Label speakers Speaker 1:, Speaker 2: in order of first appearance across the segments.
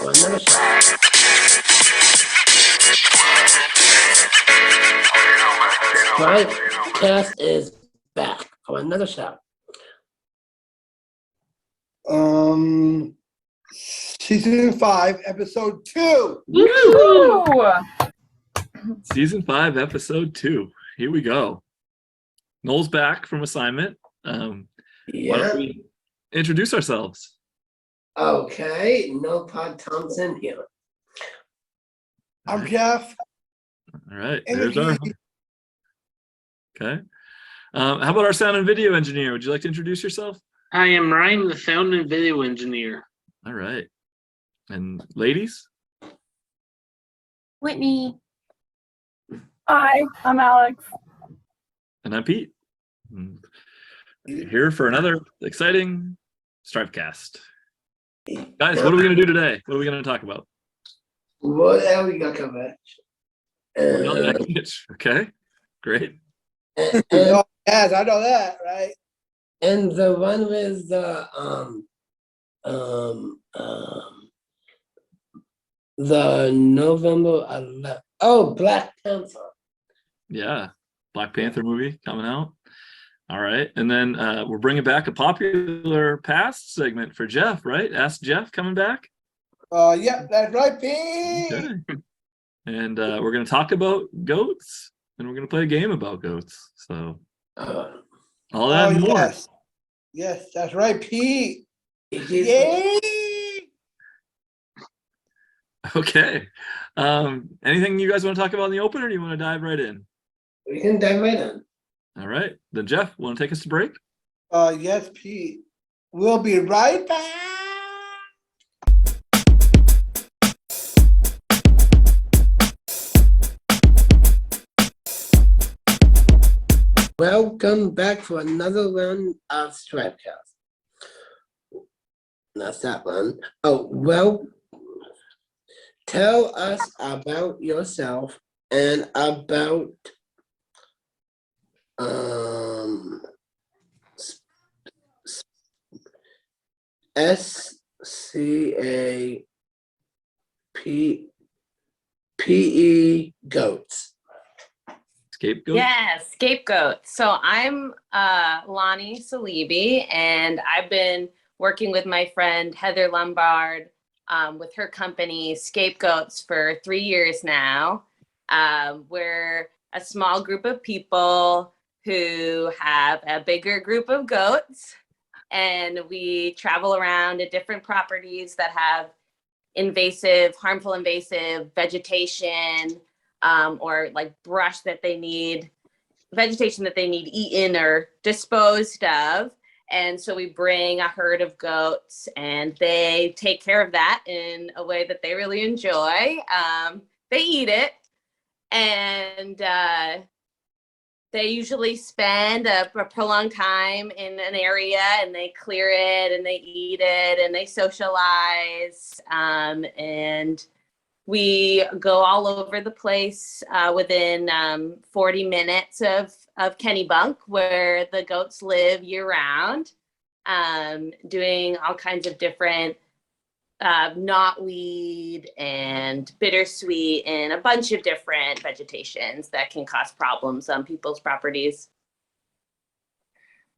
Speaker 1: for another show. STRIVECast is back for another show.
Speaker 2: Season 5, episode 2.
Speaker 3: Woo!
Speaker 4: Season 5, episode 2. Here we go. Noel's back from assignment. Why don't we introduce ourselves?
Speaker 1: Okay, Noel Thompson here.
Speaker 2: I'm Jeff.
Speaker 4: All right,
Speaker 2: And
Speaker 4: there's our. Okay. How about our sound and video engineer? Would you like to introduce yourself?
Speaker 5: I am Ryan, the sound and video engineer.
Speaker 4: All right. And ladies?
Speaker 3: Whitney. Hi, I'm Alex.
Speaker 4: And I'm Pete. Here for another exciting STRIVECast. Guys, what are we going to do today? What are we going to talk about?
Speaker 1: What are we going to cover?
Speaker 4: Okay, great.
Speaker 1: And,
Speaker 2: Yes, I know that, right?
Speaker 1: and the one with the November 11th. Oh, Black Panther.
Speaker 4: Yeah, Black Panther movie coming out. All right, and then we're bringing back a popular past segment for Jeff, right? Ask Jeff coming back.
Speaker 2: Yep, that's right, Pete.
Speaker 4: Okay. And we're going to talk about goats, and we're going to play a game about goats. So all that and more.
Speaker 2: Yes. Yes, that's right, Pete.
Speaker 1: Yeah.
Speaker 2: Yay!
Speaker 4: Okay. Anything you guys want to talk about in the open, or do you want to dive right in?
Speaker 1: We can dive right in.
Speaker 4: All right. Then Jeff, want to take us to break?
Speaker 2: Yes, Pete. We'll be right back.
Speaker 1: Welcome back for another run of STRIVECast. That's that one. Oh, well, tell us about yourself and about Scapegoats.
Speaker 4: Scapegoat?
Speaker 3: Yeah, Scapegoats. So I'm Lawny Saleeby, and I've been working with my friend Heather Lombard with her company Scapegoats for 3 years now. We're a small group of people who have a bigger group of goats, and we travel around to different properties that have harmful invasive vegetation, or like brush that they need, vegetation that they need eaten or disposed of. And so we bring a herd of goats, and they take care of that in a way that they really enjoy. They eat it, and they usually spend a prolonged time in an area, and they clear it, and they eat it, and they socialize, and we go all over the place within 40 minutes of Kennebunk, where the goats live year-round, doing all kinds of different knotweed and bittersweet and a bunch of different vegetations that can cause problems on people's properties.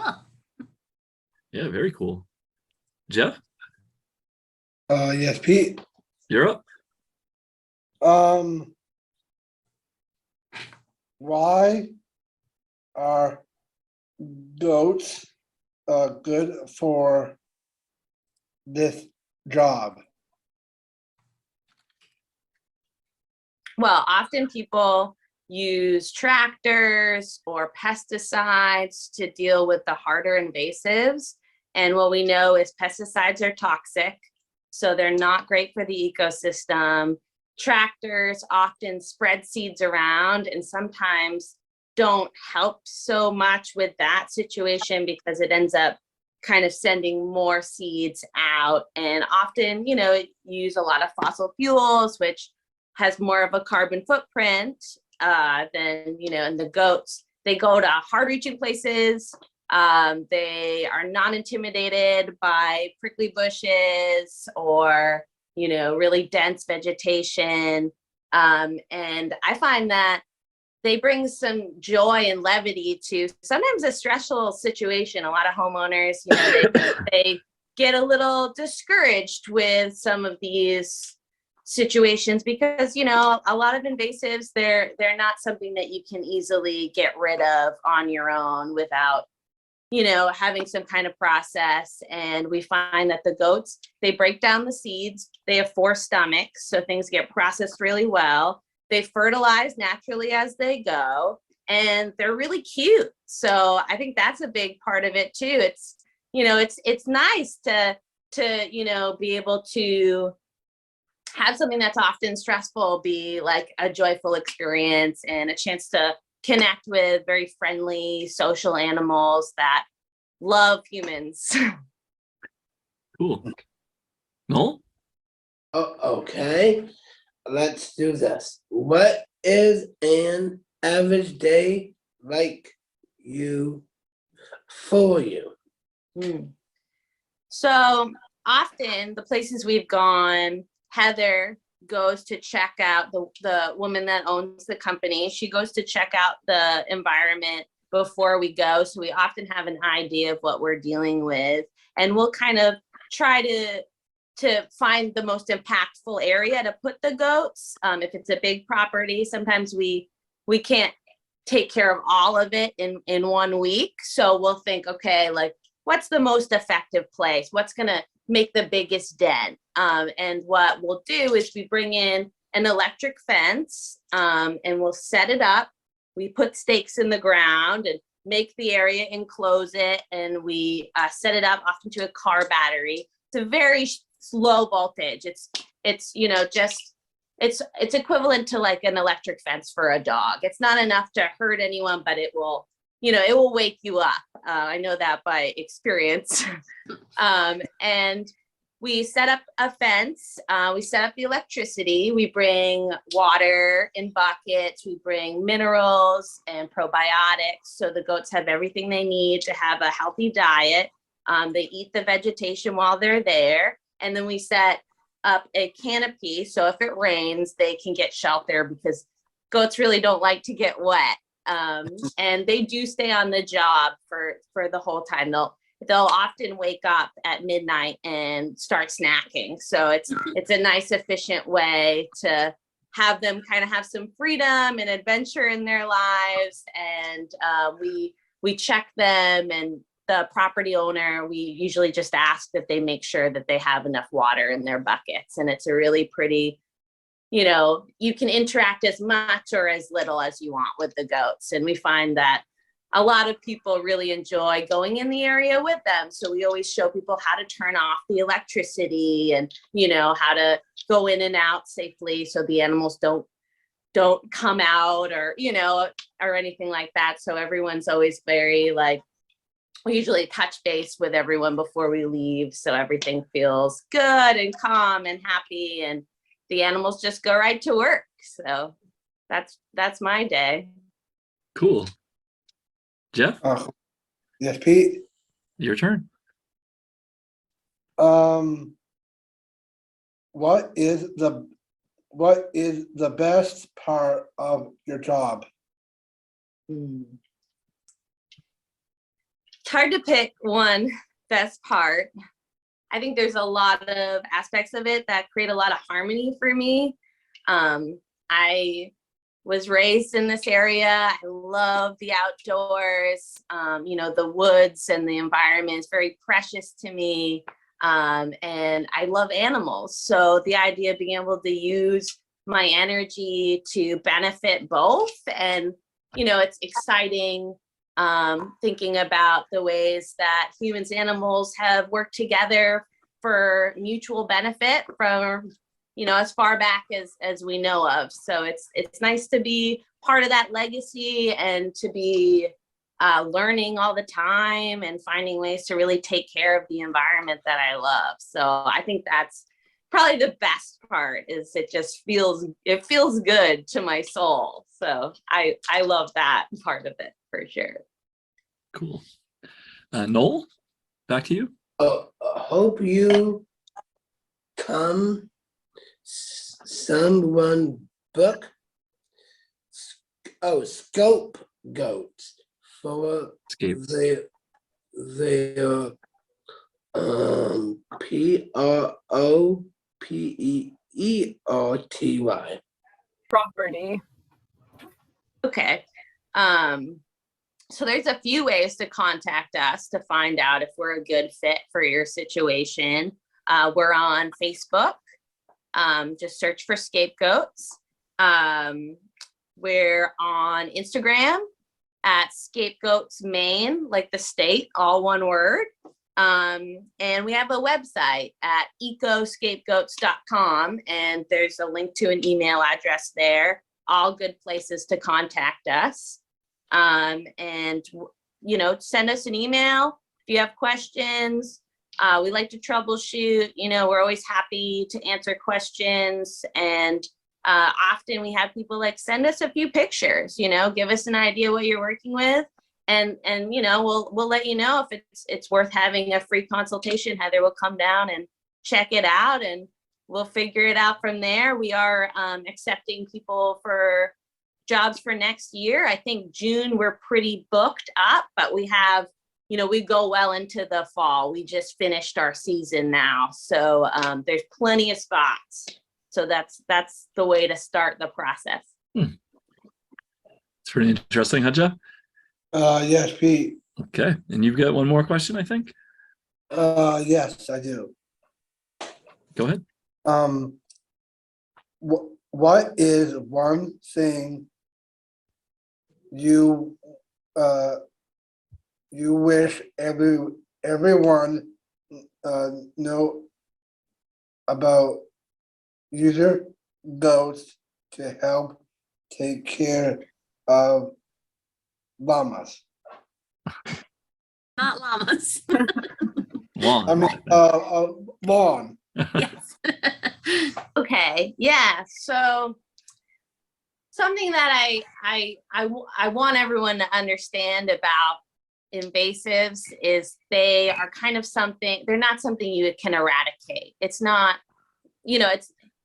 Speaker 4: Yeah, very cool. Jeff,
Speaker 2: Yes, Pete.
Speaker 4: you're up.
Speaker 2: Why are goats good for this job?
Speaker 3: Well, often people use tractors or pesticides to deal with the harder invasives. And what we know is pesticides are toxic, so they're not great for the ecosystem. Tractors often spread seeds around and sometimes don't help so much with that situation because it ends up kind of sending more seeds out. And often, use a lot of fossil fuels, which has more of a carbon footprint than, and the goats, they go to hard reaching places. They are not intimidated by prickly bushes or really dense vegetation. And I find that they bring some joy and levity to sometimes a stressful situation. A lot of homeowners, they get a little discouraged with some of these situations because, a lot of invasives, they're not something that you can easily get rid of on your own without, having some kind of process. And we find that the goats, they break down the seeds. They have 4 stomachs, so things get processed really well. They fertilize naturally as they go, and they're really cute. So I think that's a big part of it too. It's, it's nice to be able to have something that's often stressful be like a joyful experience and a chance to connect with very friendly social animals that love humans.
Speaker 4: Cool. Noel?
Speaker 1: Oh, okay. Let's do this. What is an average day like for you?
Speaker 3: So often the places we've gone, Heather goes to check out the woman that owns the company. She goes to check out the environment before we go. So we often have an idea of what we're dealing with, and we'll kind of try to find the most impactful area to put the goats. If it's a big property, sometimes we can't take care of all of it in 1 week. So we'll think, okay, like what's the most effective place? What's gonna make the biggest dent? And what we'll do is we bring in an electric fence, and we'll set it up. We put stakes in the ground and make the area, enclose it, and we set it up often to a car battery. It's a very low voltage. It's equivalent to like an electric fence for a dog. It's not enough to hurt anyone, but it will wake you up. I know that by experience. And we set up a fence. We set up the electricity. We bring water in buckets. We bring minerals and probiotics. So the goats have everything they need to have a healthy diet. They eat the vegetation while they're there. And then we set up a canopy. So if it rains, they can get shelter because goats really don't like to get wet. And they do stay on the job for the whole time. They'll often wake up at midnight and start snacking. So it's a nice, efficient way to have them kind of have some freedom and adventure in their lives. And we check them, and the property owner, we usually just ask that they make sure that they have enough water in their buckets. And it's a really pretty, you can interact as much or as little as you want with the goats. And we find that a lot of people really enjoy going in the area with them. So we always show people how to turn off the electricity and, how to go in and out safely so the animals don't come out or, or anything like that. So everyone's always very we usually touch base with everyone before we leave. So everything feels good and calm and happy, and the animals just go right to work. So that's my day.
Speaker 4: Cool. Jeff?
Speaker 2: Yes, Pete.
Speaker 4: Your turn.
Speaker 2: What is the best part of your job?
Speaker 3: It's hard to pick one best part. I think there's a lot of aspects of it that create a lot of harmony for me. I was raised in this area. I love the outdoors. The woods and the environment is very precious to me. And I love animals. So the idea of being able to use my energy to benefit both, and, it's exciting thinking about the ways that humans and animals have worked together for mutual benefit from, as far back as we know of. So it's nice to be part of that legacy and to be learning all the time and finding ways to really take care of the environment that I love. So I think that's probably the best part, is it feels good to my soul. So I love that part of it for sure.
Speaker 4: Cool. Noel, back to you.
Speaker 1: Hope you come someone book. Oh, Scapegoats for
Speaker 4: Escape.
Speaker 1: their PROPEERTY.
Speaker 6: Property.
Speaker 3: Okay. So there's a few ways to contact us to find out if we're a good fit for your situation. We're on Facebook. Just search for Scapegoats. We're on Instagram at Scapegoats Maine, like the state, all one word. And we have a website at ecoscapegoats.com, and there's a link to an email address there. All good places to contact us. And, you know, send us an email if you have questions. We like to troubleshoot. You know, we're always happy to answer questions. And often we have people like send us a few pictures, you know, give us an idea what you're working with. And you know, we'll let you know if it's worth having a free consultation. Heather will come down and check it out, and we'll figure it out from there. We are accepting people for jobs for next year. I think June we're pretty booked up, but we have, you know, we go well into the fall. We just finished our season now, so there's plenty of spots. So that's the way to start the process.
Speaker 4: It's pretty interesting, huh, Jeff?
Speaker 2: Yes, Pete.
Speaker 4: Okay, and you've got one more question, I think.
Speaker 2: Yes, I do.
Speaker 4: Go ahead.
Speaker 2: What is one thing you wish everyone know about user goats to help take care of llamas?
Speaker 7: Not llamas.
Speaker 4: Lawn.
Speaker 2: I mean, lawn.
Speaker 7: Yes.
Speaker 3: Okay, yeah. So something that I want everyone to understand about invasives is they are kind of something, they're not something you can eradicate. It's not, you know,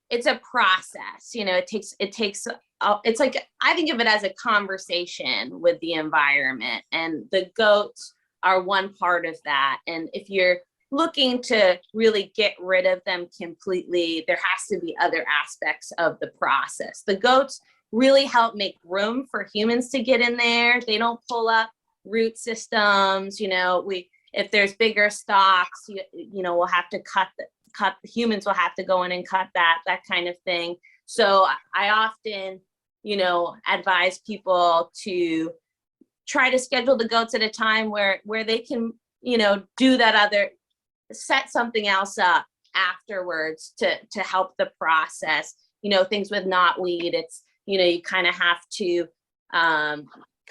Speaker 3: it's a process, you know, it takes, it's like, I think of it as a conversation with the environment, and the goats are one part of that. And if you're looking to really get rid of them completely, there has to be other aspects of the process. The goats really help make room for humans to get in there. They don't pull up root systems. You know, if there's bigger stalks, you know, we'll have to cut humans will have to go in and cut that kind of thing. So I often, you know, advise people to try to schedule the goats at a time where they can, you know, do that set something else up afterwards to help the process. You know, things with knotweed, it's, you know, you kind of have to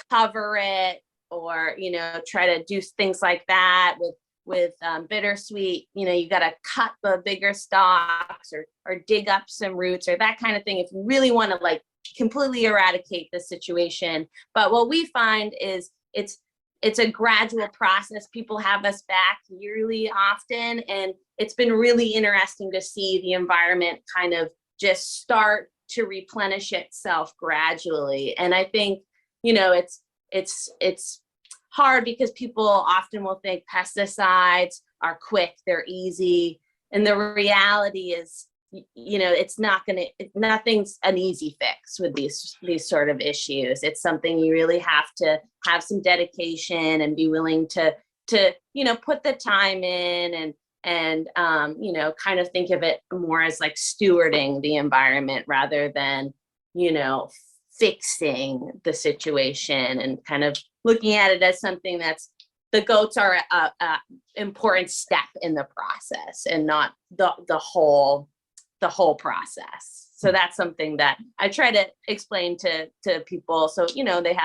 Speaker 3: cover it, or, you know, try to do things like that with bittersweet. You know, you got to cut the bigger stalks or dig up some roots or that kind of thing if you really want to like completely eradicate the situation. But what we find is it's a gradual process. People have us back yearly often, and it's been really interesting to see the environment kind of just start to replenish itself gradually. And I think, you know, it's hard because people often will think pesticides are quick, they're easy. And the reality is, you know, nothing's an easy fix with these sort of issues. It's something you really have to have some dedication and be willing to you know, put the time in and you know, kind of think of it more as like stewarding the environment rather than, you know, fixing the situation, and kind of looking at it as something that's, the goats are a important step in the process and not the whole process. So that's something that I try to explain to people. So, you know, they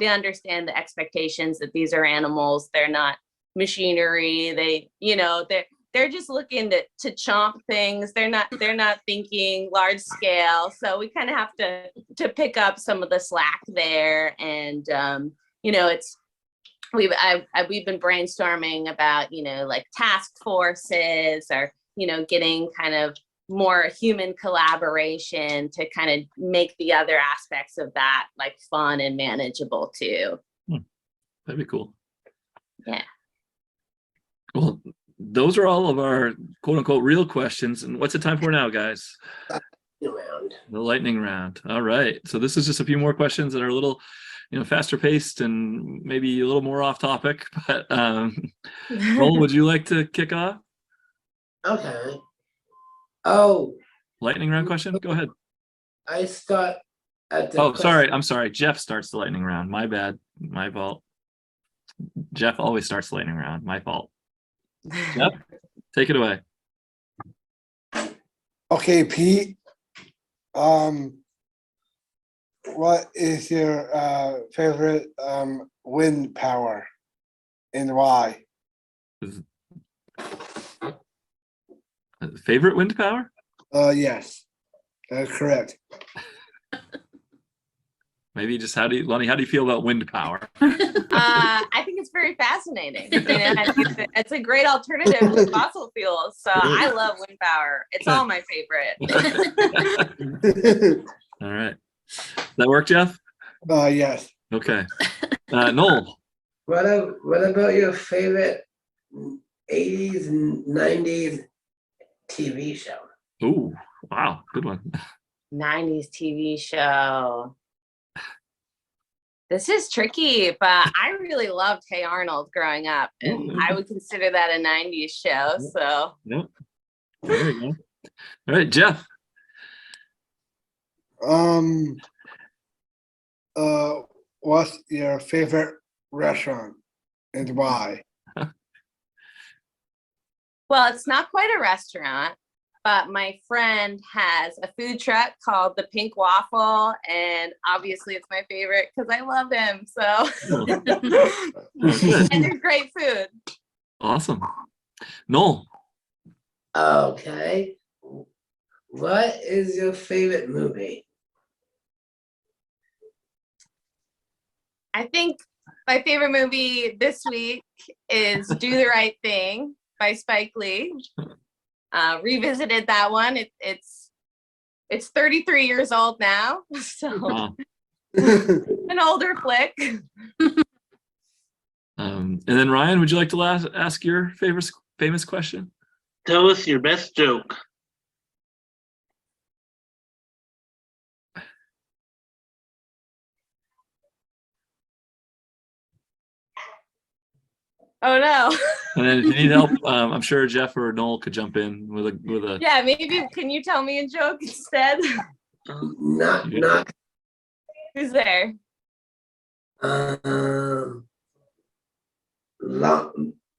Speaker 3: understand the expectations that these are animals. They're not machinery. They, you know, they're just looking to chomp things. They're not thinking large scale. So we kind of have to pick up some of the slack there. And, you know, we've been brainstorming about, you know, like task forces, or, you know, getting kind of more human collaboration to kind of make the other aspects of that like fun and manageable too.
Speaker 4: That'd be cool.
Speaker 3: Yeah.
Speaker 4: Well, those are all of our quote unquote real questions. And what's the time for now, guys?
Speaker 1: Around.
Speaker 4: The lightning round. All right. So this is just a few more questions that are a little, faster paced and maybe a little more off topic. But Noel, would you like to kick off?
Speaker 1: Okay. Oh,
Speaker 4: Lightning round question? Go ahead.
Speaker 1: I start at the.
Speaker 4: Oh, sorry. I'm sorry. Jeff starts the lightning round. My bad. My fault. Jeff always starts the lightning round. My fault. Jeff, take it away.
Speaker 2: Okay, Pete. What is your favorite wind power and why?
Speaker 4: Favorite wind power?
Speaker 2: Yes, that's correct.
Speaker 4: Maybe just Lonnie, how do you feel about wind power?
Speaker 3: I think it's very fascinating. I think it's a great alternative to fossil fuels. So I love wind power. It's all my favorite.
Speaker 4: All right. Does that work, Jeff?
Speaker 2: Yes.
Speaker 4: Okay. Noel.
Speaker 1: What about your favorite 80s and 90s TV show?
Speaker 4: Ooh, wow, good one.
Speaker 3: 90s TV show. This is tricky, but I really loved Hey Arnold growing up, and I would consider that a 90s show. So,
Speaker 4: yep. There you go. All right, Jeff.
Speaker 2: What's your favorite restaurant and why?
Speaker 3: well, it's not quite a restaurant, but my friend has a food truck called the Pink Waffle, and obviously it's my favorite because I love him. So, and they're great food.
Speaker 4: Awesome. Noel.
Speaker 1: Okay. What is your favorite movie?
Speaker 3: I think my favorite movie this week is Do the Right Thing by Spike Lee. Revisited that one. It's 33 years old now, so
Speaker 4: Wow.
Speaker 3: an older flick.
Speaker 4: And then Ryan, would you like to ask your famous question?
Speaker 5: Tell us your best joke.
Speaker 3: Oh no.
Speaker 4: And then if you need help, I'm sure Jeff or Noel could jump in with a.
Speaker 3: Yeah, maybe can you tell me a joke instead?
Speaker 1: Not
Speaker 3: Who's there?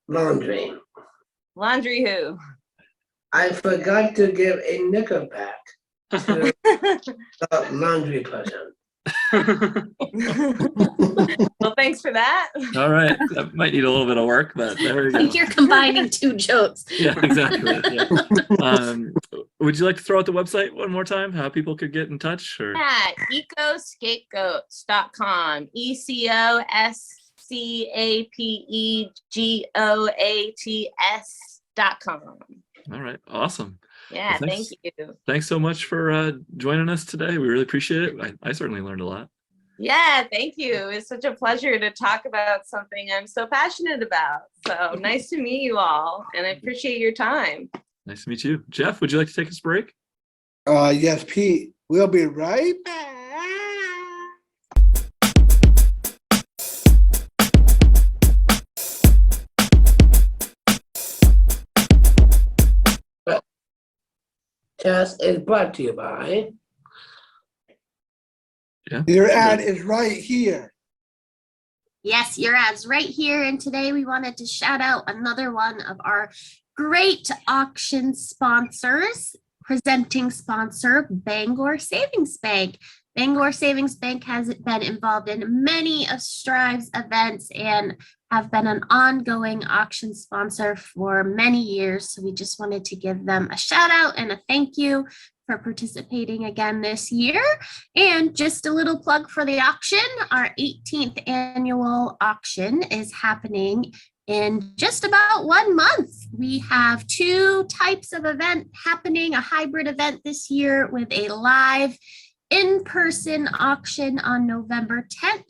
Speaker 1: laundry.
Speaker 3: Laundry who?
Speaker 1: I forgot to give a nickelback to the laundry person.
Speaker 3: Well, thanks for that.
Speaker 4: All right, that might need a little bit of work, but there we
Speaker 6: I
Speaker 4: go.
Speaker 6: think you're combining two jokes.
Speaker 4: Yeah, exactly. Yeah. Would you like to throw out the website one more time? How people could get in touch? Or
Speaker 3: Yeah, ecoscapegoats.com. ECOSCAPEGOATS.com.
Speaker 4: all right, awesome.
Speaker 3: Yeah,
Speaker 4: Well,
Speaker 3: thank
Speaker 4: thanks.
Speaker 3: you.
Speaker 4: Thanks so much for joining us today. We really appreciate it. I certainly learned a lot.
Speaker 3: Yeah, thank you. It's such a pleasure to talk about something I'm so passionate about. So nice to meet you all, and I appreciate your time.
Speaker 4: Nice to meet you. Jeff, would you like to take us a break?
Speaker 2: Yes, Pete. We'll be right back.
Speaker 1: Test is brought to you by.
Speaker 4: Yeah.
Speaker 2: Your ad is right here.
Speaker 6: Yes, your ad's right here. And today we wanted to shout out another one of our great auction sponsors. Presenting sponsor, Bangor Savings Bank. Bangor Savings Bank has been involved in many of Strive's events and have been an ongoing auction sponsor for many years. So we just wanted to give them a shout out and a thank you for participating again this year. And just a little plug for the auction. Our 18th annual auction is happening in just about 1 month. We have 2 types of event happening, a hybrid event this year with a live in-person auction on November 10th,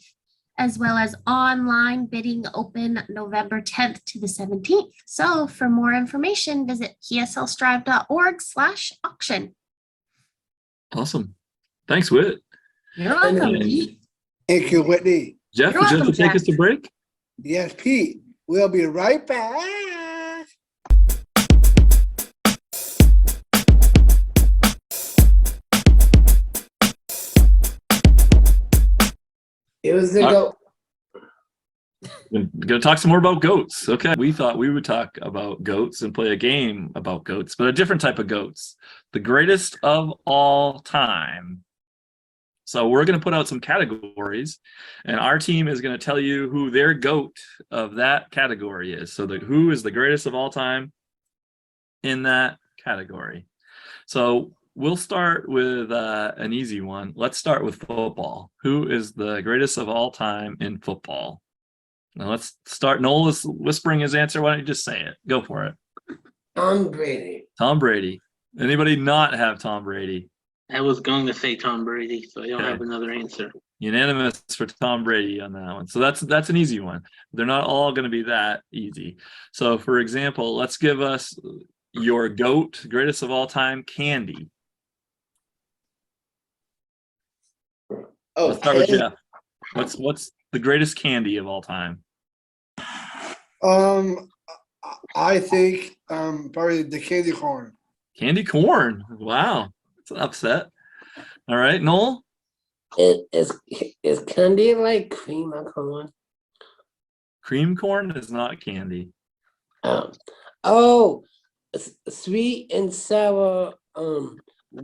Speaker 6: as well as online bidding open November 10th to the 17th. So for more information, visit pslstrive.org/auction.
Speaker 4: Awesome. Thanks, Whit.
Speaker 3: You're welcome.
Speaker 4: And
Speaker 2: Thank you, Whitney.
Speaker 4: Jeff,
Speaker 3: You're
Speaker 4: would you like
Speaker 3: welcome,
Speaker 4: to take
Speaker 3: Jeff.
Speaker 4: us to break?
Speaker 2: Yes, Pete. We'll be right back.
Speaker 1: It was the
Speaker 4: All right.
Speaker 1: goat.
Speaker 4: We're going to talk some more about goats. Okay. We thought we would talk about goats and play a game about goats, but a different type of goats. The greatest of all time. So we're going to put out some categories, and our team is going to tell you who their goat of that category is. So who is the greatest of all time in that category. So we'll start with an easy one. Let's start with football. Who is the greatest of all time in football? Now let's start. Noel is whispering his answer. Why don't you just say it? Go for it.
Speaker 1: Tom Brady.
Speaker 4: Tom Brady. Anybody not have Tom Brady?
Speaker 5: I was going to say Tom Brady, so I don't
Speaker 4: Okay.
Speaker 5: have another answer.
Speaker 4: Unanimous for Tom Brady on that one. So that's an easy one. They're not all going to be that easy. So for example, let's give us your GOAT, greatest of all time, candy.
Speaker 1: Oh,
Speaker 4: Let's start with
Speaker 1: Ken-
Speaker 4: Jeff. What's the greatest candy of all time?
Speaker 2: I think probably the candy corn.
Speaker 4: Candy corn. Wow. It's an upset. All right, Noel?
Speaker 1: Is candy like cream or corn?
Speaker 4: Cream corn is not candy.
Speaker 1: Oh, sweet and sour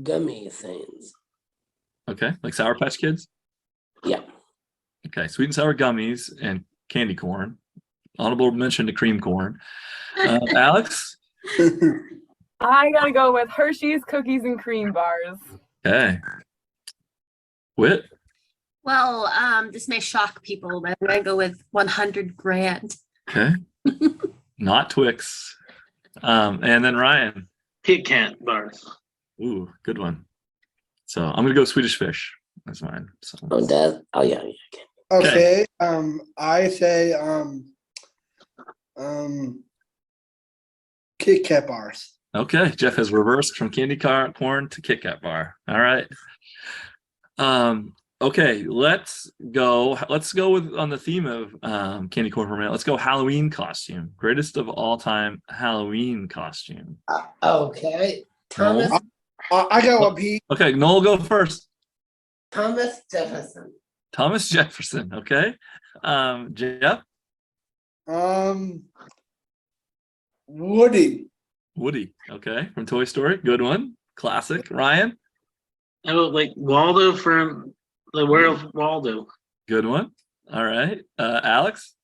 Speaker 1: gummy things.
Speaker 4: Okay, like Sour Patch Kids?
Speaker 1: Yeah.
Speaker 4: Okay, sweet and sour gummies and candy corn. Honorable mention to cream corn. Alex?
Speaker 7: I gotta go with Hershey's cookies and cream bars.
Speaker 4: Okay. Whit?
Speaker 6: Well, this may shock people, but I'm gonna go with 100 grand.
Speaker 4: Okay. Not Twix. And then Ryan.
Speaker 5: Kit Kat bars.
Speaker 4: Ooh, good one. So I'm gonna go Swedish Fish. That's mine. So
Speaker 1: Yeah.
Speaker 2: Okay. I say Kit Kat bars.
Speaker 4: okay, Jeff has reversed from candy corn to Kit Kat bar. All right. Okay, let's go with on the theme of candy corn for a minute. Let's go Halloween costume. Greatest of all time Halloween costume.
Speaker 1: Okay. Thomas
Speaker 2: I got one, Pete.
Speaker 4: Okay, Noel, go first.
Speaker 1: Thomas Jefferson.
Speaker 4: Thomas Jefferson. Okay. Jeff?
Speaker 2: Woody.
Speaker 4: Woody. Okay, from Toy Story. Good one. Classic. Ryan?
Speaker 5: I would like Waldo from the World of Waldo.
Speaker 4: Good one. All right. Alex?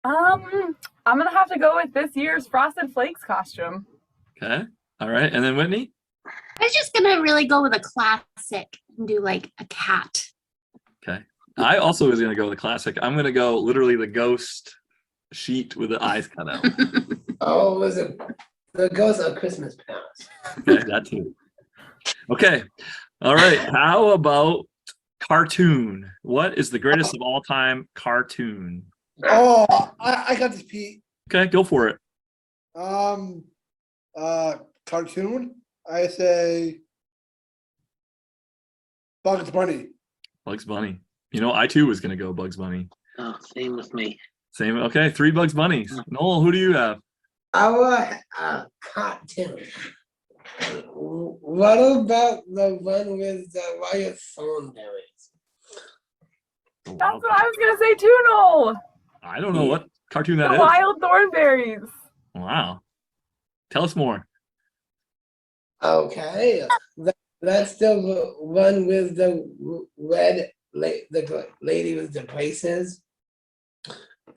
Speaker 7: I'm gonna have to go with this year's Frosted Flakes costume.
Speaker 4: Okay. All right. And then Whitney?
Speaker 6: I was just gonna really go with a classic and do like a cat.
Speaker 4: Okay. I also was going to go with the classic. I'm going to go literally the ghost sheet with the eyes cut out.
Speaker 1: Oh, was it the Ghost of Christmas Past?
Speaker 4: Okay, that too. Okay. All right. How about cartoon? What is the greatest of all time cartoon?
Speaker 2: Oh, I got this, Pete.
Speaker 4: Okay, go for it.
Speaker 2: Cartoon. I say Bugs Bunny.
Speaker 4: Bugs Bunny. You know, I too was going to go Bugs Bunny.
Speaker 5: Oh, same with me.
Speaker 4: Same. Okay, 3 Bugs Bunnies. Noel, who do you have?
Speaker 1: Our cartoon. What about the one with the Wyatt Thornberries?
Speaker 7: That's what I was gonna say too, Noel.
Speaker 4: I don't know what cartoon
Speaker 7: The
Speaker 4: that is.
Speaker 7: Wild Thornberries.
Speaker 4: Wow. Tell us more.
Speaker 1: Okay, that's the one with the red, the lady with the braces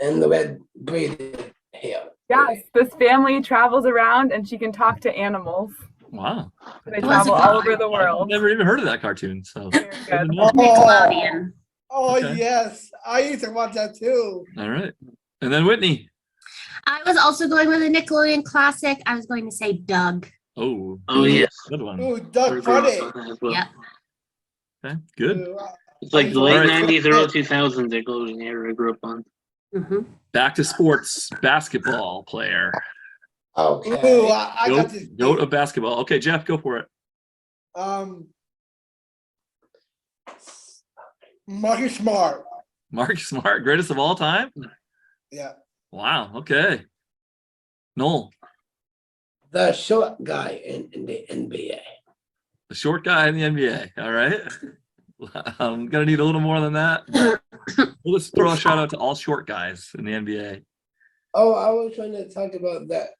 Speaker 1: and the red braided hair.
Speaker 7: Yes, this family travels around and she can talk to animals.
Speaker 4: Wow.
Speaker 7: They
Speaker 6: What's
Speaker 7: travel
Speaker 6: it
Speaker 7: all
Speaker 6: called?
Speaker 7: over the
Speaker 4: I've
Speaker 7: world.
Speaker 4: never even heard of that cartoon. So
Speaker 7: Very
Speaker 4: good
Speaker 7: good.
Speaker 4: to know.
Speaker 6: Nickelodeon.
Speaker 2: Oh
Speaker 4: Okay.
Speaker 2: yes, I used to watch that too.
Speaker 4: All right. And then Whitney.
Speaker 6: I was also going with a Nickelodeon classic. I was going to say Doug.
Speaker 4: Oh,
Speaker 5: Oh yes.
Speaker 4: good one.
Speaker 2: Ooh,
Speaker 5: We're
Speaker 2: Doug
Speaker 5: going
Speaker 2: Funny.
Speaker 5: on that as well.
Speaker 6: Yep.
Speaker 4: Okay, good.
Speaker 2: Ooh,
Speaker 5: It's like the
Speaker 2: I-
Speaker 5: late
Speaker 4: Alright.
Speaker 5: 90s, early 2000s Nickelodeon era I grew up on.
Speaker 6: hmm
Speaker 4: Back to sports. Basketball player.
Speaker 2: Ooh,
Speaker 1: Okay.
Speaker 2: I got this.
Speaker 4: Goat of basketball. Okay, Jeff, go for it.
Speaker 2: Marcus Smart.
Speaker 4: Mark Smart, greatest of all time.
Speaker 2: Yeah.
Speaker 4: Wow. Okay. Noel,
Speaker 1: The short guy in the NBA.
Speaker 4: the short guy in the NBA. All right. I'm gonna need a little more than that. We'll just throw a shout out to all short guys in the NBA.
Speaker 1: Oh, I was trying to talk about that.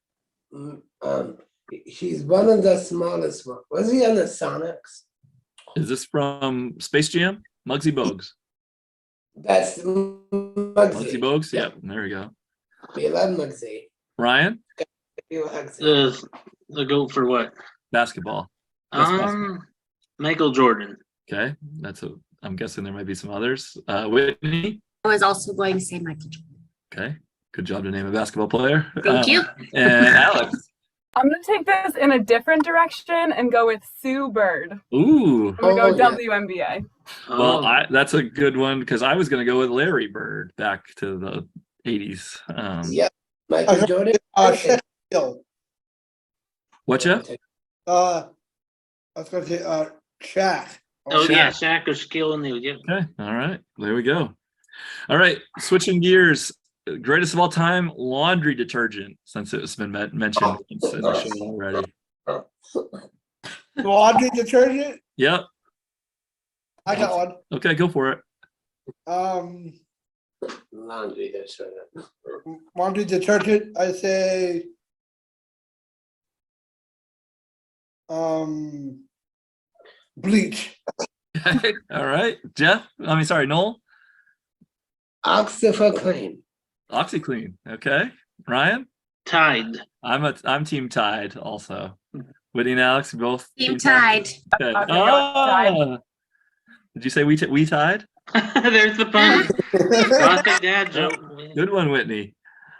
Speaker 1: He's one of the smallest one. Was he on the Sonics?
Speaker 4: Is this from Space Jam? Muggsy Bogues.
Speaker 1: That's
Speaker 4: Muggsy
Speaker 1: Muggsy.
Speaker 4: Bogues? Yep. There we go.
Speaker 1: We love Muggsy.
Speaker 4: Ryan,
Speaker 1: We love Muggsy.
Speaker 5: The GOAT for what?
Speaker 4: basketball. Best basketball.
Speaker 5: Michael Jordan.
Speaker 4: Okay. I'm guessing there might be some others. Whitney.
Speaker 6: I was also going to say Michael Jordan.
Speaker 4: Okay. Good job to name a basketball player.
Speaker 6: Thank you.
Speaker 4: And Alex.
Speaker 7: I'm gonna take this in a different direction and go with Sue Bird.
Speaker 4: Ooh.
Speaker 7: I'm gonna go
Speaker 1: Oh, yeah.
Speaker 7: WNBA.
Speaker 4: Well,
Speaker 5: Oh,
Speaker 4: that's a good one because I was going to go with Larry Bird back to the 80s.
Speaker 1: Yeah, Michael Jordan.
Speaker 2: Shaq Hill.
Speaker 4: What, Jeff?
Speaker 2: I was going to say Shaq.
Speaker 5: oh yeah,
Speaker 4: Shaq.
Speaker 5: Shaq or Skill and News. Yep.
Speaker 4: Okay. All right. There we go. All right. Switching gears. Greatest of all time laundry detergent, since it's been mentioned in the show already.
Speaker 2: Laundry detergent.
Speaker 4: Yep.
Speaker 2: I got one.
Speaker 4: Okay. Go for it.
Speaker 1: Laundry detergent.
Speaker 2: Laundry detergent. I say. Bleach.
Speaker 4: All right. Jeff. Sorry, Noel.
Speaker 1: OxyClean.
Speaker 4: OxyClean. Okay. Ryan.
Speaker 5: Tide.
Speaker 4: I'm team Tide also. Whitney and Alex both
Speaker 6: Team Tide.
Speaker 4: Okay.
Speaker 7: I was gonna go with Tide.
Speaker 4: Did you say we tied?
Speaker 5: There's the pun. Classic dad joke.
Speaker 4: Good one, Whitney.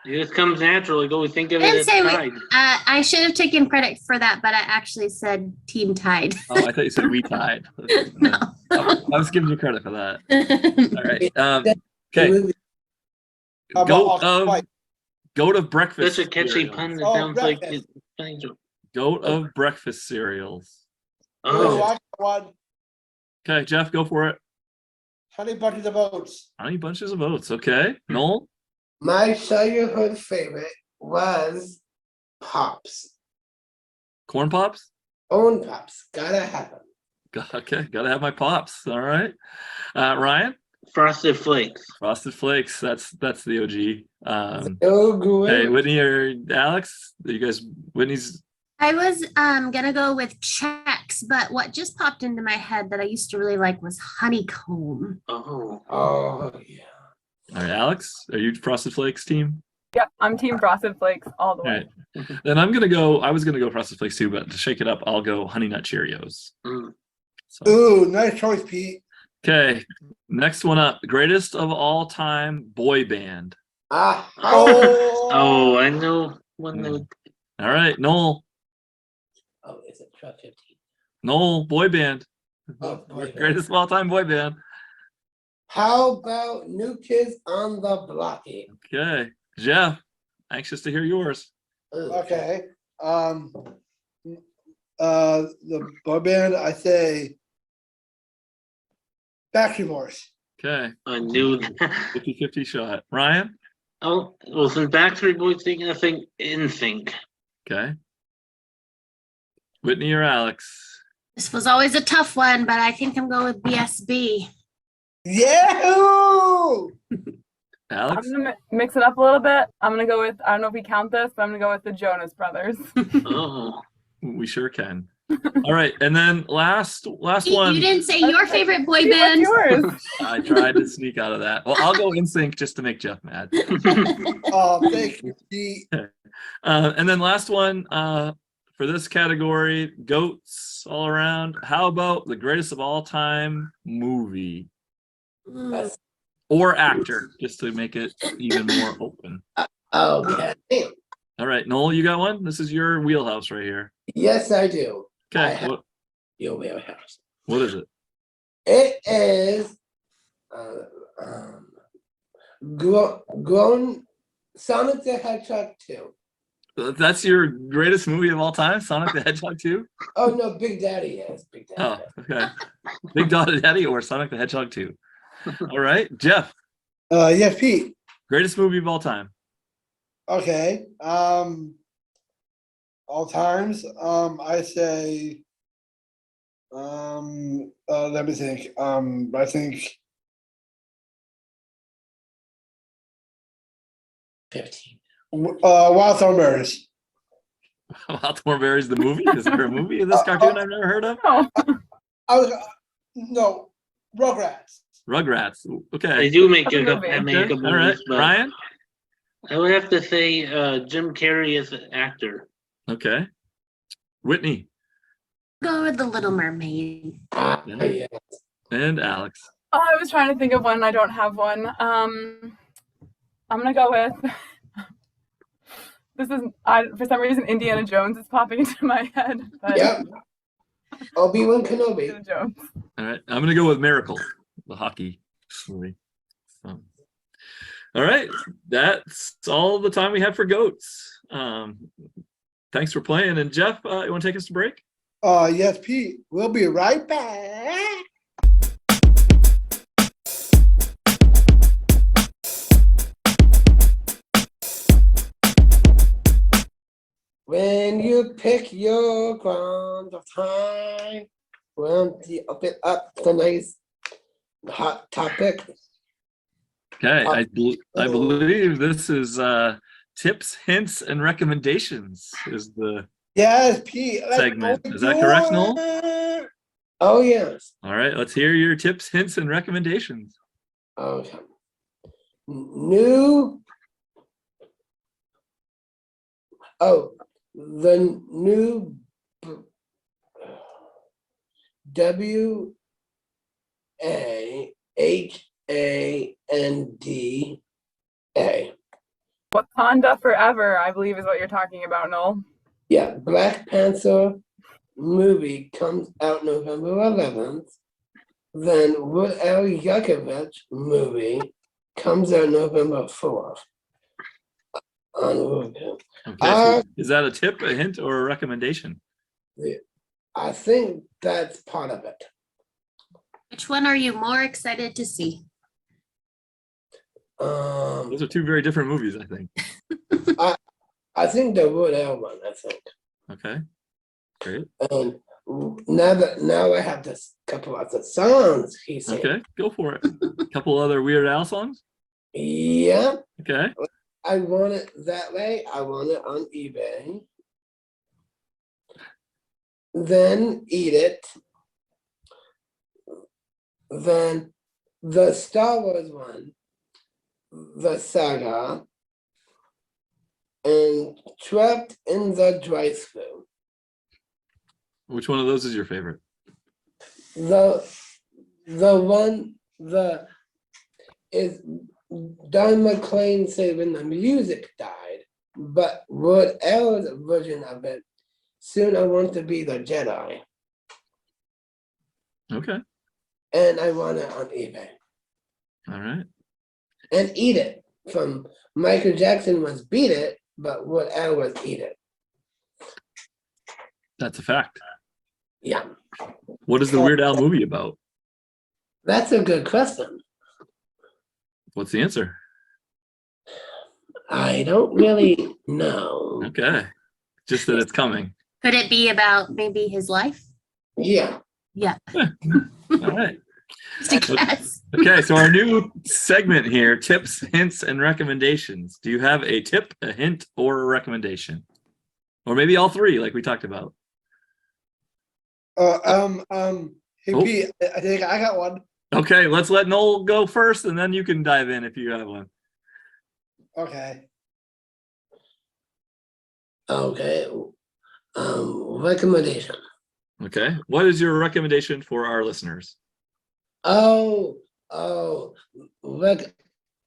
Speaker 5: It just comes natural. Like, we think of
Speaker 6: I
Speaker 5: it
Speaker 6: didn't
Speaker 5: as
Speaker 6: say
Speaker 5: Tide.
Speaker 6: I should have taken credit for that, but I actually said Team Tide.
Speaker 4: Oh, I thought you said we tied.
Speaker 6: No.
Speaker 4: I was giving you credit for that. All right. Okay.
Speaker 1: Movie.
Speaker 2: How
Speaker 4: Goat
Speaker 2: about
Speaker 4: of Goat of breakfast.
Speaker 5: Such a catchy
Speaker 4: cereals.
Speaker 5: pun that
Speaker 2: Oh,
Speaker 5: sounds like
Speaker 2: breakfast.
Speaker 5: it's a funny joke.
Speaker 4: Goat of breakfast cereals.
Speaker 2: Ooh,
Speaker 5: Oh,
Speaker 2: I got one.
Speaker 4: Okay, Jeff, go for it.
Speaker 2: Honey Bunches of Oats.
Speaker 4: Honey bunches of oats. Okay. Noel.
Speaker 1: My childhood favorite was Pops.
Speaker 4: Corn pops.
Speaker 1: Own Pops. Gotta have them.
Speaker 4: Okay, gotta have my pops. All right. Ryan.
Speaker 5: Frosted Flakes.
Speaker 4: Frosted Flakes. That's the OG.
Speaker 1: So good.
Speaker 4: Hey, Whitney or Alex? You guys, Whitney's.
Speaker 6: I was gonna go with Chex, but what just popped into my head that I used to really like was honeycomb.
Speaker 5: Oh.
Speaker 1: Oh yeah.
Speaker 4: All right, Alex, are you Frosted Flakes team?
Speaker 7: Yep, I'm Team Frosted Flakes all the
Speaker 4: All
Speaker 7: way.
Speaker 4: right. Then I was gonna go Frosted Flakes too, but to shake it up, I'll go Honey Nut Cheerios.
Speaker 5: Mm.
Speaker 4: So,
Speaker 2: Ooh, nice choice, Pete.
Speaker 4: okay, next one up. Greatest of all time boy band.
Speaker 1: Ah.
Speaker 5: Oh, I know one that would.
Speaker 4: All right, Noel.
Speaker 1: Oh, it's a 12:15.
Speaker 4: Noel, boy band.
Speaker 1: Oh, boy band.
Speaker 4: Greatest of all time boy band.
Speaker 1: How about New Kids on the Blocky?
Speaker 4: Okay, Jeff. Anxious to hear yours.
Speaker 1: Ooh.
Speaker 2: Okay. The boy band, I say Backstreet Boys.
Speaker 4: Okay,
Speaker 5: I knew that.
Speaker 4: 50-50 shot. Ryan.
Speaker 5: Oh, well, since Backstreet Boys thinking, I think NSYNC.
Speaker 4: Okay. Whitney or Alex.
Speaker 6: This was always a tough one, but I think I'm going with BSB.
Speaker 2: Yeah.
Speaker 4: Alex.
Speaker 7: I'm gonna mix it up a little bit. I'm gonna go with, I don't know if we count this, but I'm gonna go with the Jonas Brothers.
Speaker 5: Oh.
Speaker 4: We sure can. All right, and then last
Speaker 6: You
Speaker 4: one.
Speaker 6: didn't say your favorite boy
Speaker 7: What's
Speaker 6: band.
Speaker 7: yours?
Speaker 4: I tried to sneak out of that. Well, I'll go NSYNC just to make Jeff mad.
Speaker 2: Thank you, Pete.
Speaker 4: And then last one for this category, goats all around. How about the greatest of all time movie
Speaker 6: Mm.
Speaker 4: or actor, just to make it even more open?
Speaker 1: Okay.
Speaker 4: All right, Noel, you got one? This is your wheelhouse right here.
Speaker 1: Yes, I do. I
Speaker 4: Okay,
Speaker 1: have your warehouse.
Speaker 4: what is it?
Speaker 1: It is grown Sonic the Hedgehog 2.
Speaker 4: That's your greatest movie of all time, Sonic the Hedgehog 2?
Speaker 1: Oh no, Big Daddy is. Big Daddy
Speaker 4: Oh,
Speaker 1: is.
Speaker 4: okay. Big Daddy or Sonic the Hedgehog 2. All right, Jeff,
Speaker 2: Yeah, Pete.
Speaker 4: greatest movie of all time.
Speaker 2: Okay. All times. I say. Let me think. I think
Speaker 1: 15.
Speaker 2: Wild Thornberries.
Speaker 4: Wild Thornberries, the movie? Is there a movie of this cartoon I've never heard of?
Speaker 7: Oh,
Speaker 2: I was no Rugrats.
Speaker 4: Rugrats.
Speaker 5: They
Speaker 4: Okay.
Speaker 5: do make
Speaker 7: That's a
Speaker 5: a,
Speaker 7: movie.
Speaker 5: make a
Speaker 4: Okay.
Speaker 5: movies,
Speaker 4: All right.
Speaker 5: but
Speaker 4: Ryan?
Speaker 5: I would have to say Jim Carrey as an actor.
Speaker 4: Okay. Whitney
Speaker 6: Go with the Little Mermaid.
Speaker 1: Yeah.
Speaker 4: and Alex.
Speaker 7: oh, I was trying to think of one. I don't have one. I'm gonna go with. This is for some reason Indiana Jones is popping into my head. But
Speaker 1: Yep. Obi-Wan Kenobi.
Speaker 7: Indiana Jones.
Speaker 4: All right. I'm going to go with Miracle, the hockey movie. So, all right. That's all the time we have for goats. Thanks for playing. And Jeff, you want to take us to break?
Speaker 2: Yes, Pete. We'll be right back.
Speaker 1: When you pick your ground of time, we'll open up the nice hot topic.
Speaker 4: Okay. I believe this is tips, hints, and recommendations is the
Speaker 2: Yes, Pete. Let's
Speaker 4: segment.
Speaker 2: go
Speaker 4: Is that
Speaker 2: do
Speaker 4: correct, Noel?
Speaker 2: it.
Speaker 1: Oh yes.
Speaker 4: All right. Let's hear your tips, hints, and recommendations.
Speaker 1: Okay. New. Oh, the new WAHANDA.
Speaker 7: Wakanda Forever, I believe, is what you're talking about, Noel.
Speaker 1: Yeah, Black Panther movie comes out November 11th. Then Wood L. Yukovich movie comes out November 4th.
Speaker 4: Okay. So is that a tip, a hint, or a recommendation?
Speaker 1: I think that's part of it.
Speaker 6: Which one are you more excited to see?
Speaker 4: Those are two very different movies, I think.
Speaker 1: I think the Wood L one, I think.
Speaker 4: Okay. Great.
Speaker 1: And now I have this couple of the songs he said.
Speaker 4: Okay, go for it. A couple other Weird Al songs?
Speaker 1: Yeah,
Speaker 4: Okay.
Speaker 1: I want it that way. I want it on eBay. Then Eat It. Then the Star Wars one, the saga, and Trapped in the Drive-Thru.
Speaker 4: Which one of those is your favorite?
Speaker 1: The one is Don McLean said when the music died, but Wood L's version of it, Soon I Want to Be the Jedi.
Speaker 4: Okay.
Speaker 1: And I want it on eBay.
Speaker 4: All right.
Speaker 1: And Eat It from Michael Jackson was Beat It, but Wood L was Eat It.
Speaker 4: That's a fact.
Speaker 1: Yeah.
Speaker 4: What is the Weird Al movie about?
Speaker 1: That's a good question.
Speaker 4: What's the answer?
Speaker 1: I don't really know.
Speaker 4: Okay. Just that it's coming.
Speaker 6: Could it be about maybe his life?
Speaker 1: Yeah.
Speaker 6: Yeah.
Speaker 4: All right.
Speaker 6: Just a guess.
Speaker 4: Okay, so our new segment here, tips, hints, and recommendations. Do you have a tip, a hint, or a recommendation? Or maybe all three, like we talked about.
Speaker 2: Hey,
Speaker 4: Oh.
Speaker 2: Pete, I think I got one.
Speaker 4: Okay, let's let Noel go first, and then you can dive in if you have one.
Speaker 2: Okay.
Speaker 1: Okay. Recommendation.
Speaker 4: Okay, what is your recommendation for our listeners?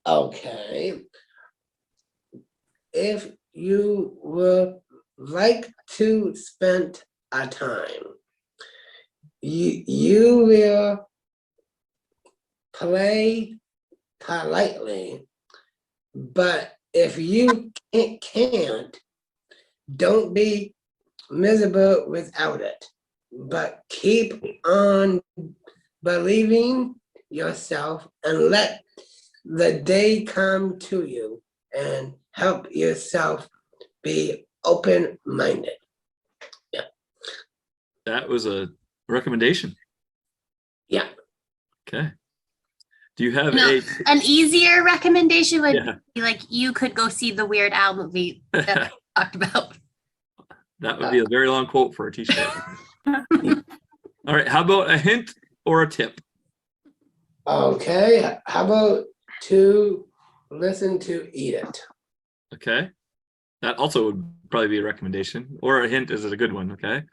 Speaker 1: Okay. if you would like to spend a time, you will play politely, but if you can't, don't be miserable without it, but keep on believing yourself and let the day come to you and help yourself be open-minded.
Speaker 4: That was a recommendation.
Speaker 1: Yeah.
Speaker 4: Okay. Do you have
Speaker 6: No,
Speaker 4: a
Speaker 6: an easier recommendation would
Speaker 4: Yeah.
Speaker 6: be like you could go see the Weird Al movie that I talked about.
Speaker 4: That would be a very long quote for a t-shirt. All right. How about a hint or a tip?
Speaker 1: Okay, how about to listen to Eat It?
Speaker 4: Okay. That also would probably be a recommendation, or a hint. Is it a good one? Okay.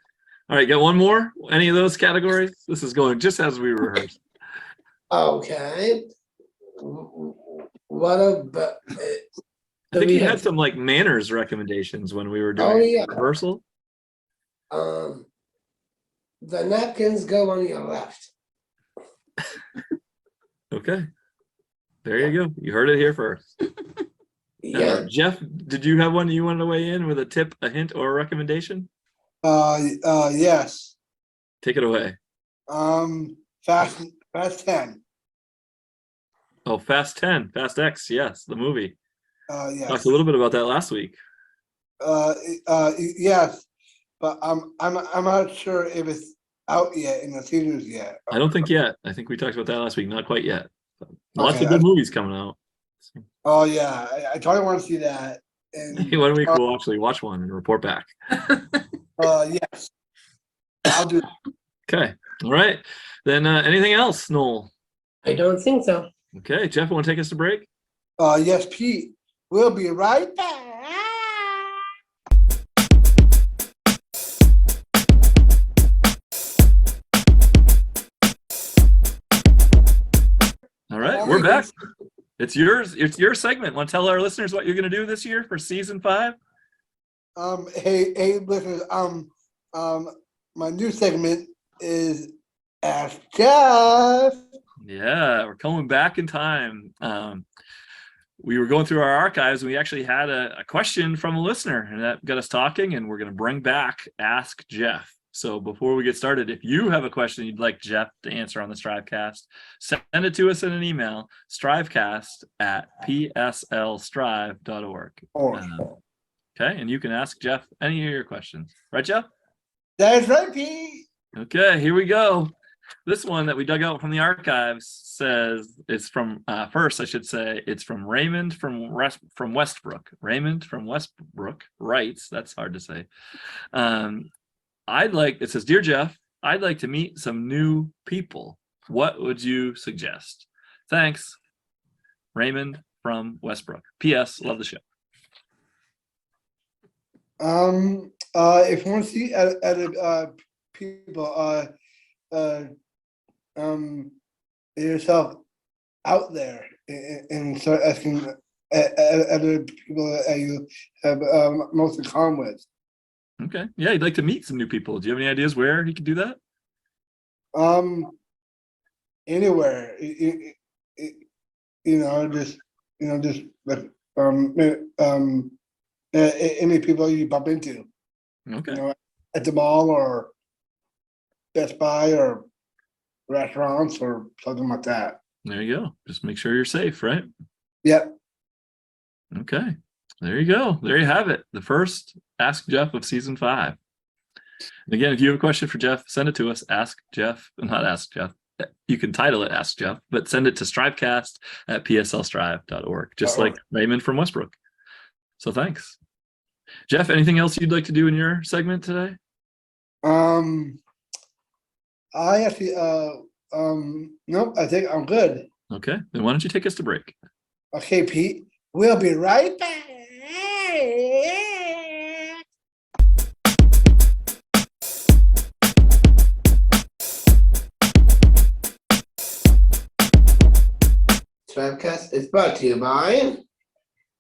Speaker 4: All right. Got one more? Any of those categories? This is going just as we rehearsed.
Speaker 1: Okay. What about?
Speaker 4: I think you had some like manners recommendations when we were doing
Speaker 1: yeah.
Speaker 4: rehearsal.
Speaker 1: The napkins go on your left.
Speaker 4: Okay. There you go. You heard it here first.
Speaker 1: Yeah.
Speaker 4: Jeff, did you have one you wanted to weigh in with a tip, a hint, or a recommendation?
Speaker 2: Yes.
Speaker 4: Take it away.
Speaker 2: Fast 10.
Speaker 4: Oh, Fast 10, Fast X, yes, the movie.
Speaker 2: Yes.
Speaker 4: Talked a little bit about that last week.
Speaker 2: Yes, but I'm not sure if it's out yet in the theaters yet.
Speaker 4: I don't think yet. I think we talked about that last week. Not quite yet. Lots
Speaker 2: Okay,
Speaker 4: of good movies coming out.
Speaker 2: Oh yeah, I totally want to see that. And
Speaker 4: One week we'll actually watch one and report back.
Speaker 2: yes, I'll do that.
Speaker 4: Okay. All right. Then anything else, Noel?
Speaker 1: I don't think so.
Speaker 4: Okay. Jeff, want to take us to break?
Speaker 2: Yes, Pete. We'll be right back.
Speaker 4: All right. We're back. It's yours. It's your segment. Want to tell our listeners what you're going to do this year for season 5?
Speaker 2: Hey, listeners. My new segment is Ask Jeff.
Speaker 4: Yeah, we're coming back in time. We were going through our archives and we actually had a question from a listener, and that got us talking, and we're going to bring back Ask Jeff. So before we get started, if you have a question you'd like Jeff to answer on the STRIVEcast, send it to us in an email, strivecast@pslstrive.org. Okay, and you can ask Jeff any of your questions. Right, Jeff?
Speaker 2: That's right, Pete.
Speaker 4: Okay, here we go. This one that we dug out from the archives says it's from first, I should say, it's from Raymond from Westbrook. Raymond from Westbrook writes, that's hard to say. It says, Dear Jeff, I'd like to meet some new people. What would you suggest? Thanks, Raymond from Westbrook. P.S. Love the show.
Speaker 2: If you want to see other people, yourself out there and start asking other people that you have most in common with.
Speaker 4: Okay. Yeah, you'd like to meet some new people. Do you have any ideas where he could do that?
Speaker 2: Anywhere. Just like any people you bump into.
Speaker 4: Okay.
Speaker 2: At the mall or Best Buy or restaurants or something like that.
Speaker 4: There you go. Just make sure you're safe, right?
Speaker 2: Yep.
Speaker 4: Okay. There you go. There you have it. The first Ask Jeff of season 5. And again, if you have a question for Jeff, send it to us. Ask Jeff, not Ask Jeff. You can title it Ask Jeff, but send it to strivecast@pslstrive.org, just like Raymond from Westbrook. So thanks. Jeff, anything else you'd like to do in your segment today?
Speaker 2: I actually, nope, I think I'm good.
Speaker 4: Okay, then why don't you take us to break?
Speaker 2: Okay, Pete, we'll be right back.
Speaker 1: STRIVEcast is brought to you by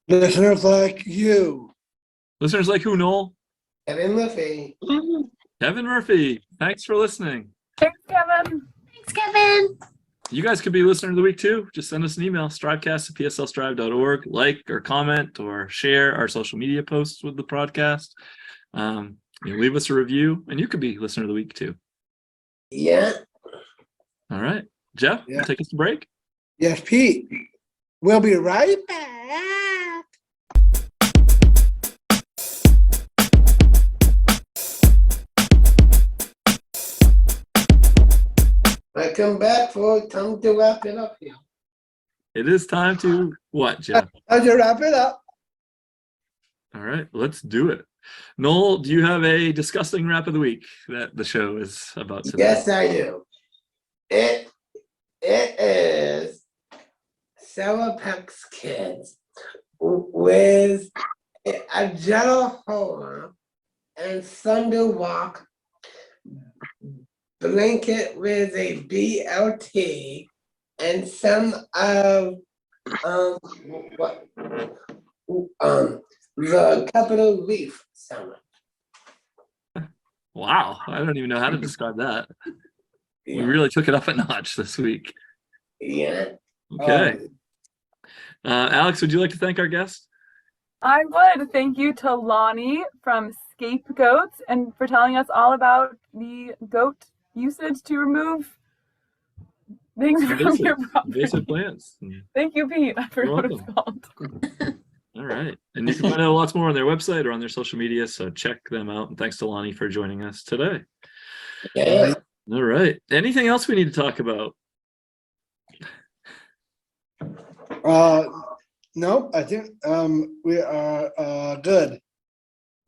Speaker 2: Listeners like you.
Speaker 4: Listeners like who, Noel?
Speaker 1: Kevin Murphy.
Speaker 4: Kevin Murphy. Thanks for listening.
Speaker 7: Thanks, Kevin.
Speaker 6: Thanks, Kevin.
Speaker 4: You guys could be listener of the week too. Just send us an email, strivecast@pslstrive.org. Like or comment or share our social media posts with the podcast. Leave us a review, and you could be listener of the week too.
Speaker 1: Yeah.
Speaker 4: All right. Jeff,
Speaker 2: Yeah.
Speaker 4: take us to break.
Speaker 2: Yes, Pete. We'll be right back.
Speaker 1: Welcome back for time to wrap it up here.
Speaker 4: It is time to what, Jeff?
Speaker 2: How'd you wrap it up?
Speaker 4: All right, let's do it. Noel, do you have a disgusting wrap of the week that the show is about today?
Speaker 1: Yes, I do. It is Sarah Peck's Kids with a Jello Horror and Thunder Walk blanket with a BLT and some of the Capitol Reef salmon.
Speaker 4: Wow, I don't even know how to describe that. We
Speaker 1: Yeah.
Speaker 4: really took it up a notch this week.
Speaker 1: Yeah.
Speaker 4: Okay. Alex, would you like to thank our guest?
Speaker 7: I would. Thank you to Lawny from Scapegoats and for telling us all about the goat usage to remove things from your property.
Speaker 4: Invasive plants.
Speaker 7: Thank you, Pete. I forgot what it's
Speaker 4: welcome.
Speaker 7: called.
Speaker 4: All right. And you can find out lots more on their website or on their social media, so check them out. And thanks to Lawny for joining us today.
Speaker 1: Yeah.
Speaker 4: All right. Anything else we need to talk about?
Speaker 2: No, I think we are good.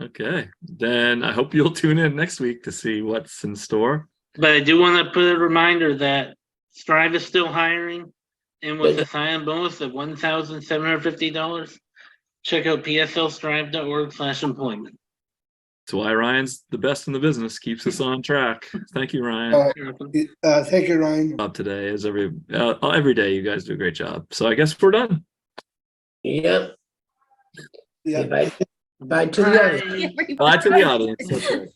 Speaker 4: Okay. Then I hope you'll tune in next week to see what's in store.
Speaker 5: But I do want to put a reminder that Strive is still hiring, and with a sign-on bonus of $1,750, check out pslstrive.org/employment.
Speaker 4: That's why Ryan's the best in the business, keeps us on track. Thank you, Ryan.
Speaker 2: Thank you, Ryan.
Speaker 4: Job today is every day. You guys do a great job. So I guess we're done.
Speaker 1: Yeah.
Speaker 2: Yeah.
Speaker 1: Bye to the audience.
Speaker 4: Bye to the audience. That's right.